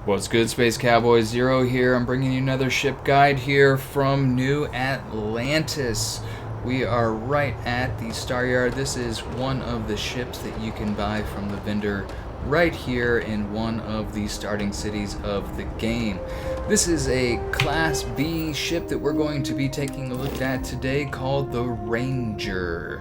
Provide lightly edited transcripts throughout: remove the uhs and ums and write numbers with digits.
What's good, Space Cowboys? Zero here. I'm bringing you another ship guide here from New Atlantis. We are right at the Star Yard. This is one of the ships that you can buy from the vendor right here in one of the starting cities of the game. This is a Class B ship that we're going to be taking a look at today called the Ranger.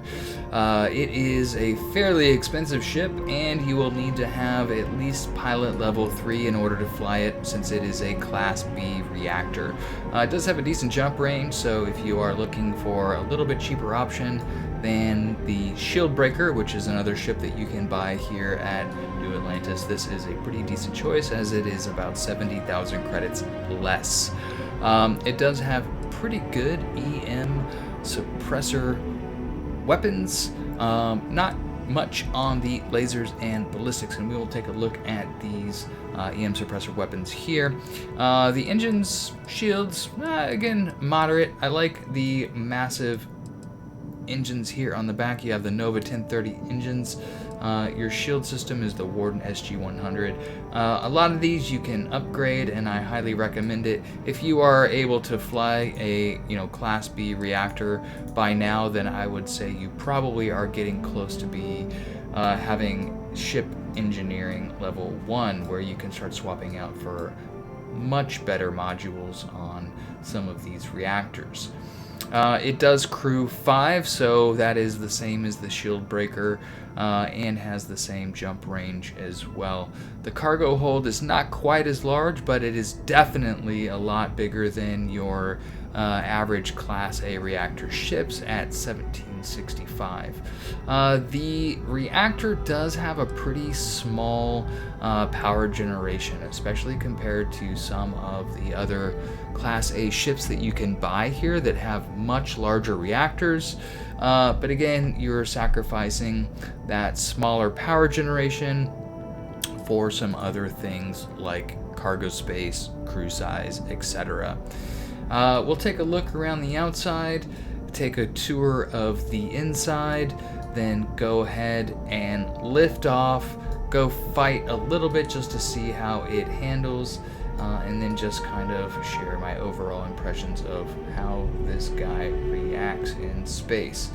It is a fairly expensive ship, and you will need to have at least pilot level 3 in order to fly it, since it is a Class B reactor. It does have a decent jump range, so if you are looking for a little bit cheaper option than the Shield Breaker, which is another ship that you can buy here at New Atlantis, this is a pretty decent choice, as it is about 70,000 credits less. It does have pretty good EM suppressor weapons, not much on the lasers and ballistics, and we will take a look at these EM suppressor weapons here. The engine's shields, again, moderate. I like the massive engines here on the back. You have the Nova 1030 engines. Your shield system is the Warden SG100. A lot of these you can upgrade, and I highly recommend it. If you are able to fly a Class B reactor by now, then I would say you probably are getting close to be having ship engineering level 1, where you can start swapping out for much better modules on some of these reactors. It does crew 5, so that is the same as the Shield Breaker, and has the same jump range as well. The cargo hold is not quite as large, but it is definitely a lot bigger than your average Class A reactor ships at 1765. The reactor does have a pretty small power generation, especially compared to some of the other Class A ships that you can buy here that have much larger reactors. But again, you're sacrificing that smaller power generation for some other things like cargo space, crew size, etc. We'll take a look around the outside, take a tour of the inside, then go ahead and lift off, go fight a little bit just to see how it handles, and then just kind of share my overall impressions of how this guy reacts in space.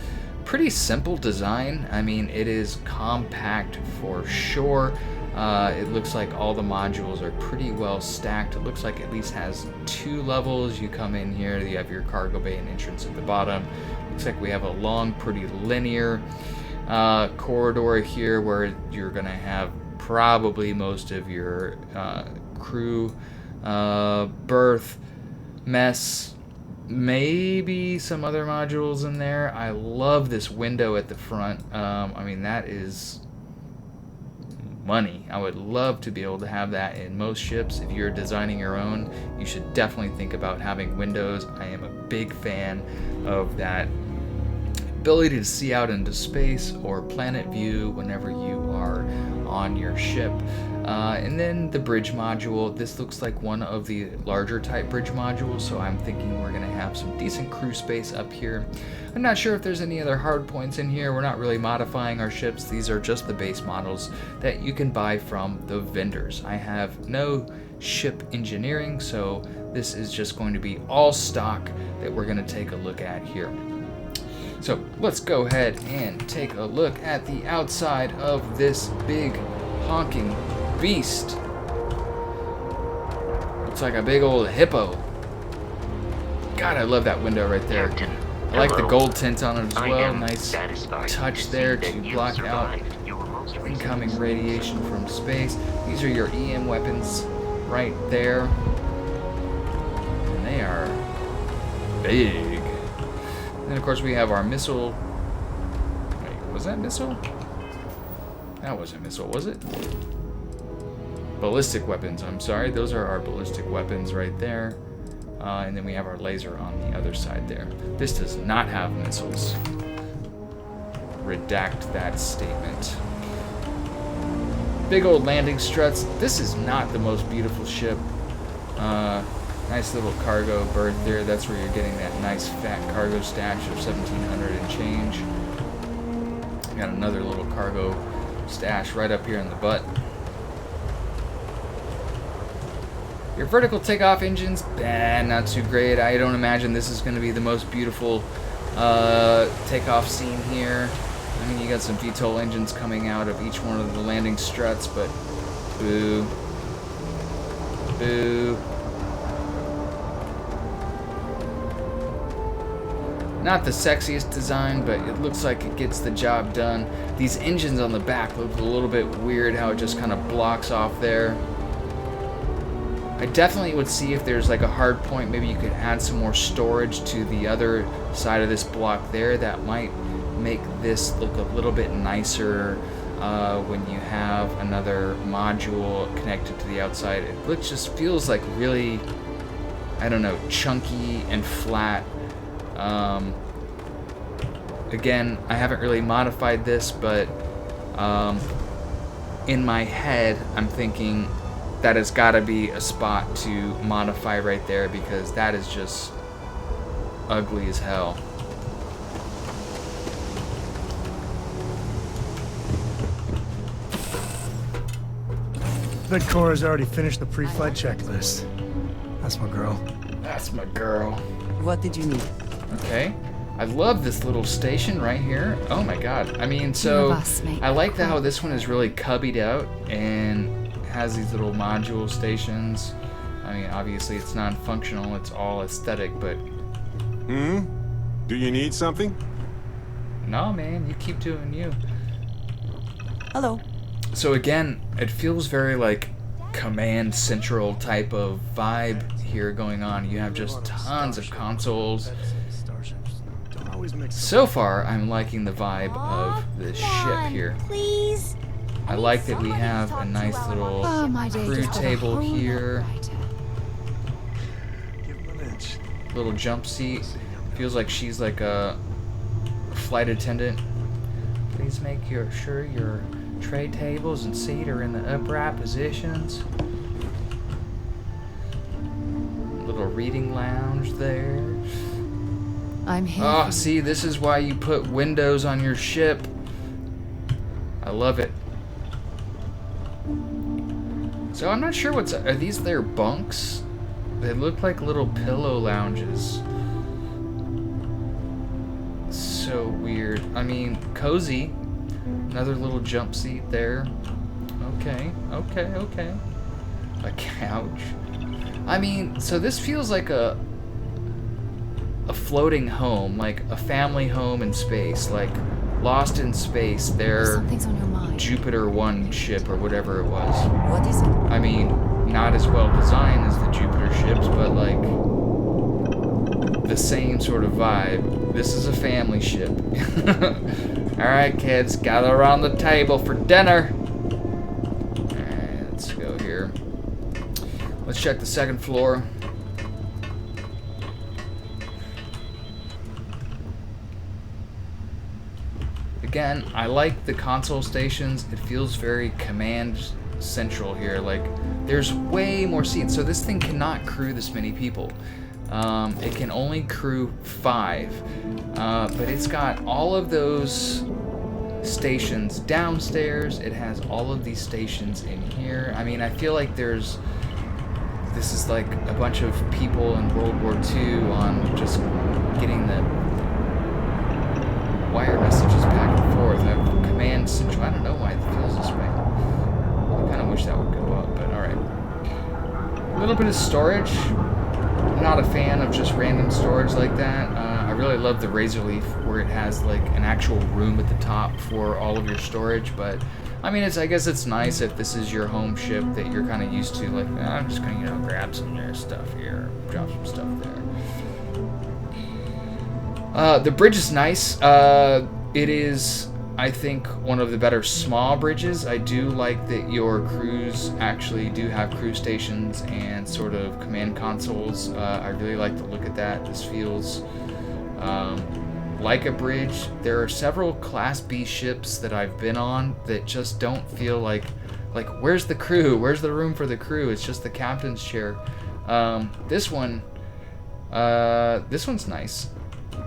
Pretty simple design. I mean, it is compact for sure. It looks like all the modules are pretty well stacked. It looks like it at least has 2 levels. You come in here, you have your cargo bay and entrance at the bottom. Looks like we have a long, pretty linear corridor here, where you're gonna have probably most of your crew, berth, mess, maybe some other modules in there. I love this window at the front. I mean, that is money. I would love to be able to have that in most ships. If you're designing your own, you should definitely think about having windows. I am a big fan of that ability to see out into space or planet view whenever you are on your ship. And then the bridge module. This looks like one of the larger type bridge modules, so I'm thinking we're going to have some decent crew space up here. I'm not sure if there's any other hard points in here. We're not really modifying our ships. These are just the base models that you can buy from the vendors. I have no ship engineering, so this is just going to be all stock that we're going to take a look at here. So let's go ahead and take a look at the outside of this big honking beast. Looks like a big old hippo. God, I love that window right there. I like the gold tint on it as well. Nice touch there to block out incoming radiation from space. These are your EM weapons right there, and they are big. And then of course we have our missile. Wait, was that missile? That wasn't missile, was it? Ballistic weapons, I'm sorry. Those are our ballistic weapons right there. And then we have our laser on the other side there. This does not have missiles. Redact that statement. Big old landing struts. This is not the most beautiful ship. Nice little cargo berth there. That's where you're getting that nice fat cargo stash of 1,700 and change. Got another little cargo stash right up here in the butt. Your vertical takeoff engines, not too great. I don't imagine this is going to be the most beautiful takeoff scene here. I mean, you got some VTOL engines coming out of each one of the landing struts, but boo. Boo. Not the sexiest design, but it looks like it gets the job done. These engines on the back look a little bit weird, how it just kind of blocks off there. I definitely would see if there's like a hard point, maybe you could add some more storage to the other side of this block there. That might make this look a little bit nicer when you have another module connected to the outside. It just feels like really, I don't know, chunky and flat. Again, I haven't really modified this, but in my head, I'm thinking that has got to be a spot to modify right there, because that is just ugly as hell. Bet Cora's already finished the pre-flight checklist. That's my girl. That's my girl. What did you need? Okay. I love this little station right here. Oh my god. I mean, so I like how this one is really cubbied out and has these little module stations. I mean, obviously it's non-functional, it's all aesthetic, but... Do you need something? No, man, you keep doing you. Hello. So again, it feels very like Command Central type of vibe here going on. You have just tons of consoles. So far, I'm liking the vibe of the ship here. Please. I like that we have a nice little crew table here. Little jump seat. Feels like she's like a flight attendant. Please make sure your tray tables and seat are in the upright positions. Little reading lounge there. I'm here. Oh, see, this is why you put windows on your ship. I love it. So I'm not sure are these their bunks? They look like little pillow lounges. So weird. I mean, cozy. Another little jump seat there. Okay. A couch. I mean, so this feels like a floating home, like a family home in space, like Lost in Space, their Jupiter 1 ship or whatever it was. What is it? I mean, not as well designed as the Jupiter ships, but like the same sort of vibe. This is a family ship. Alright, kids, gather around the table for dinner. Alright, let's go here. Let's check the second floor. Again, I like the console stations. It feels very Command Central here. Like, there's way more seats. So this thing cannot crew this many people. It can only crew 5. But it's got all of those stations downstairs. It has all of these stations in here. I mean, I feel like this is like a bunch of people in World War II on just getting the wire messages back and forth. I have Command Central. I don't know why it feels this way. I kind of wish that would go up, but alright. A little bit of storage. I'm not a fan of just random storage like that. I really love the Razor Leaf where it has like an actual room at the top for all of your storage, but I mean, I guess it's nice if this is your home ship that you're kind of used to, like, I'm just gonna, grab some of their stuff here, drop some stuff there. The bridge is nice. It is, I think, one of the better small bridges. I do like that your crews actually do have crew stations and sort of command consoles. I really like the look at that. This feels like a bridge. There are several Class B ships that I've been on that just don't feel like where's the crew? Where's the room for the crew? It's just the captain's chair. This one's nice.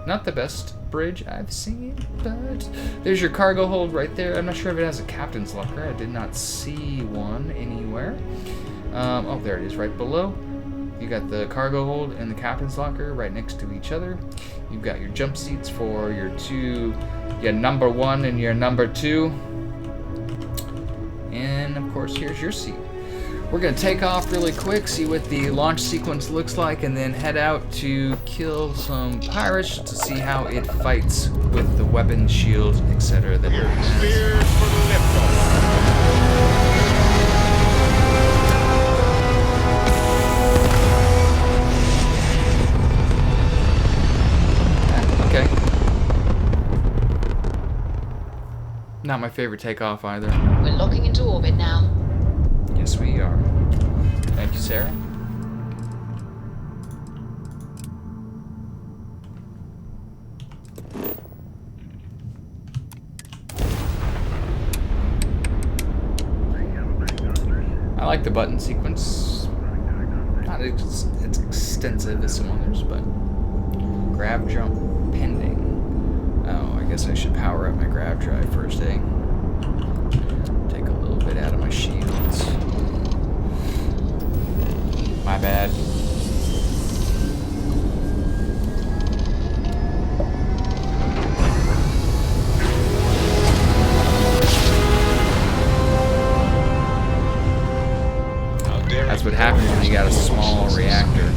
Not the best bridge I've seen, but there's your cargo hold right there. I'm not sure if it has a captain's locker. I did not see one anywhere. Oh, there it is right below. You got the cargo hold and the captain's locker right next to each other. You've got your jump seats for your number 1 and your number 2. And of course, here's your seat. We're gonna take off really quick, see what the launch sequence looks like, and then head out to kill some pirates to see how it fights with the weapons, shields, etc. that it has. Cleared for the liftoff. Okay. Not my favorite takeoff either. We're locking into orbit now. Yes, we are. Thank you, Sarah. I like the button sequence. Not as extensive as some others, but grab jump pending. Oh, I guess I should power up my grab drive first, eh? Take a little bit out of my shields. My bad. That's what happens when you got a small reactor.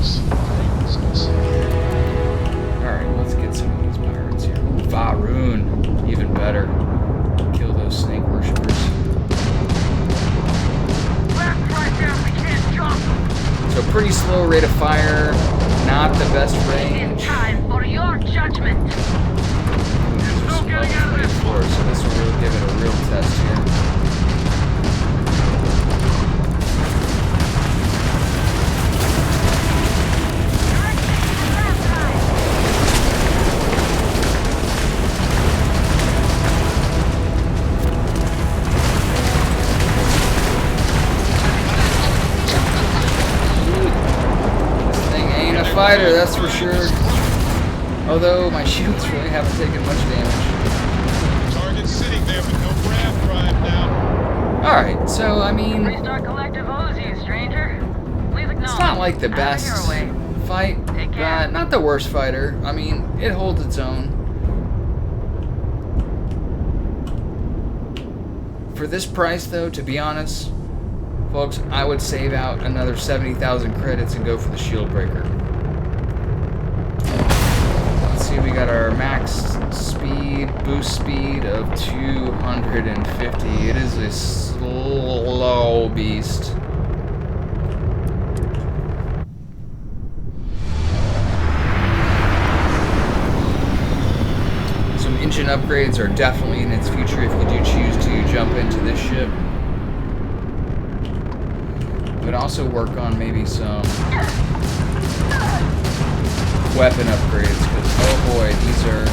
Alright, let's get some of these pirates here. Ooh, Varun, even better. Kill those snake worshippers. So pretty slow rate of fire, not the best range. Time for your judgment. So this will really give it a real test here. Fighter, that's for sure. Although my shields really haven't taken much damage. Target sitting there with no grab drive now. Alright, so I mean, Restart collective owes you, stranger. Please acknowledge. it's not like the best fight, but not the worst fighter. I mean, it holds its own. For this price, though, to be honest, folks, I would save out another 70,000 credits and go for the shield breaker. We got our max speed, boost speed of 250. It is a slow beast. Some engine upgrades are definitely in its future if you do choose to jump into this ship. But also work on maybe some weapon upgrades, because oh boy, these are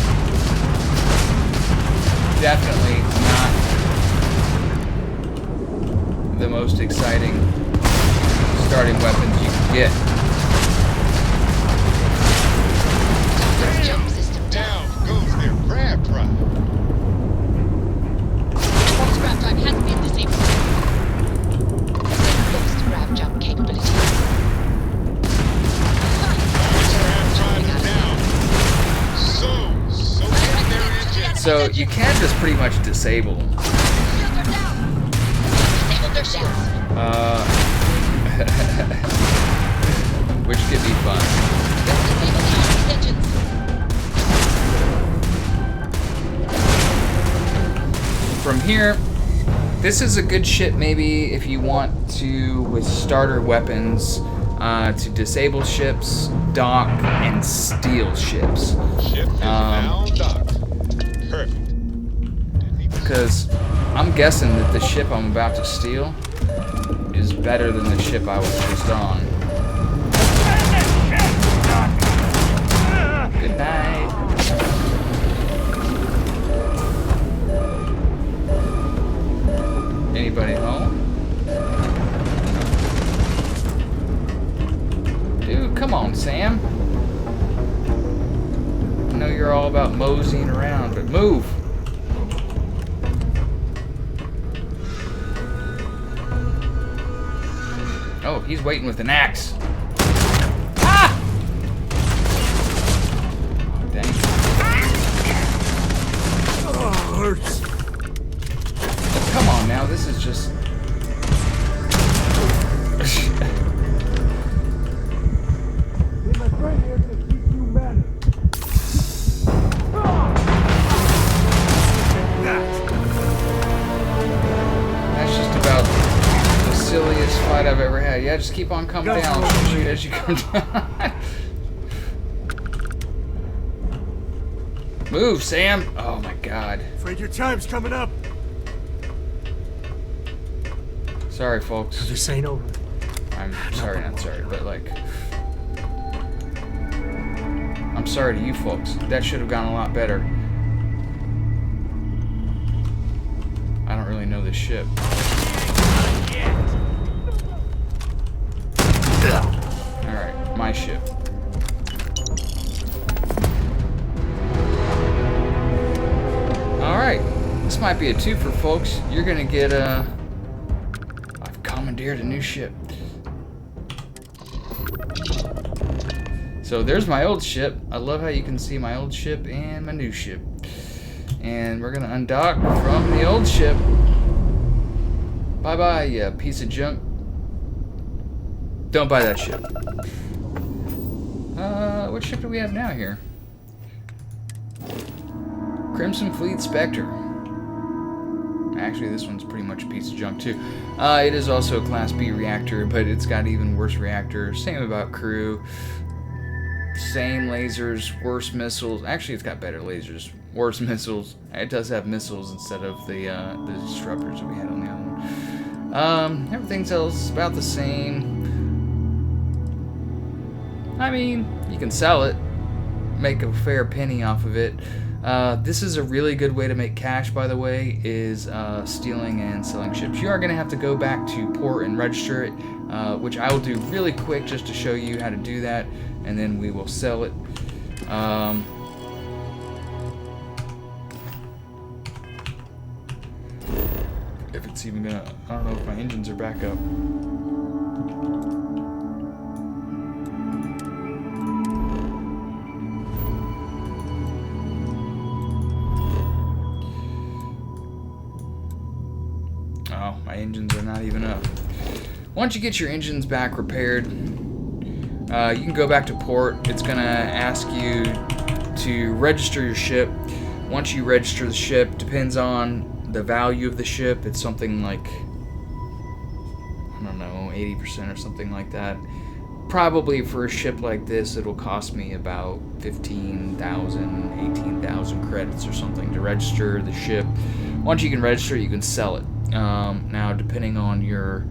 definitely not the most exciting starting weapons you can get. Jump system Down goes their grab drive. Force grab drive has been disabled. Lost grab jump capability. So you can just pretty much disable them. Which could be fun. From here, this is a good ship maybe if you want to, with starter weapons, to disable ships, dock, and steal ships. Ship is now docked. Perfect. Because I'm guessing that the ship I'm about to steal is better than the ship I was just on. Good night. Anybody home? Dude, come on, Sam. I know you're all about moseying around, but move. Oh, he's waiting with an axe. hurts. Come on now, this is just... My friend here can keep you mad. That's just about the silliest fight I've ever had. Yeah, just keep on coming down. Shoot as you come down. Move, Sam! Oh my god. Afraid your time's coming up. Sorry, folks. This ain't over. I'm sorry, not sorry, but like... I'm sorry to you folks. That should have gone a lot better. I don't really know this ship. Alright, my ship. Alright, this might be a twofer, folks. You're gonna get I've commandeered a new ship. So there's my old ship. I love how you can see my old ship and my new ship. And we're gonna undock from the old ship. Bye-bye, you piece of junk. Don't buy that ship. What ship do we have now here? Crimson Fleet Spectre. Actually, this one's pretty much a piece of junk too. It is also a Class B reactor, but it's got even worse reactors. Same about crew. Same lasers, worse missiles. Actually, it's got better lasers, worse missiles. It does have missiles instead of the disruptors that we had on the other one. Everything else is about the same. I mean, you can sell it, make a fair penny off of it. This is a really good way to make cash, by the way, is stealing and selling ships. You are going to have to go back to port and register it, which I will do really quick just to show you how to do that, and then we will sell it. If it's even going to... I don't know if my engines are back up. Oh, my engines are not even up. Once you get your engines back repaired, you can go back to port. It's going to ask you to register your ship. Once you register the ship, depends on the value of the ship. It's something like, I don't know, 80% or something like that. Probably for a ship like this, it'll cost me about 15,000, 18,000 credits or something to register the ship. Once you can register it, you can sell it. Now, depending on your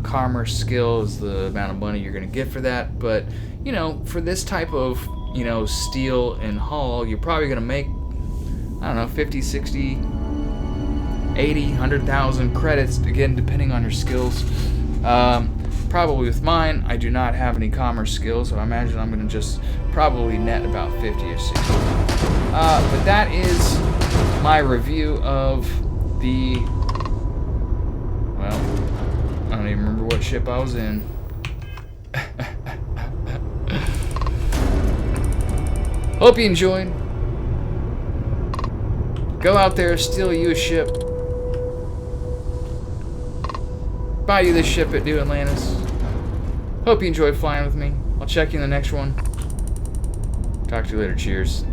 commerce skills, the amount of money you're going to get for that. But, you know, for this type of, you know, steal and haul, you're probably going to make, I don't know, 50, 60, 80, 100,000 credits, again, depending on your skills. Probably with mine, I do not have any commerce skills, so I imagine I'm going to just probably net about 50 or 60. But that is my review of the, well, I don't even remember what ship I was in. Hope you enjoyed. Go out there, steal you a ship. Buy you this ship at New Atlantis. Hope you enjoyed flying with me. I'll check you in the next one. Talk to you later. Cheers.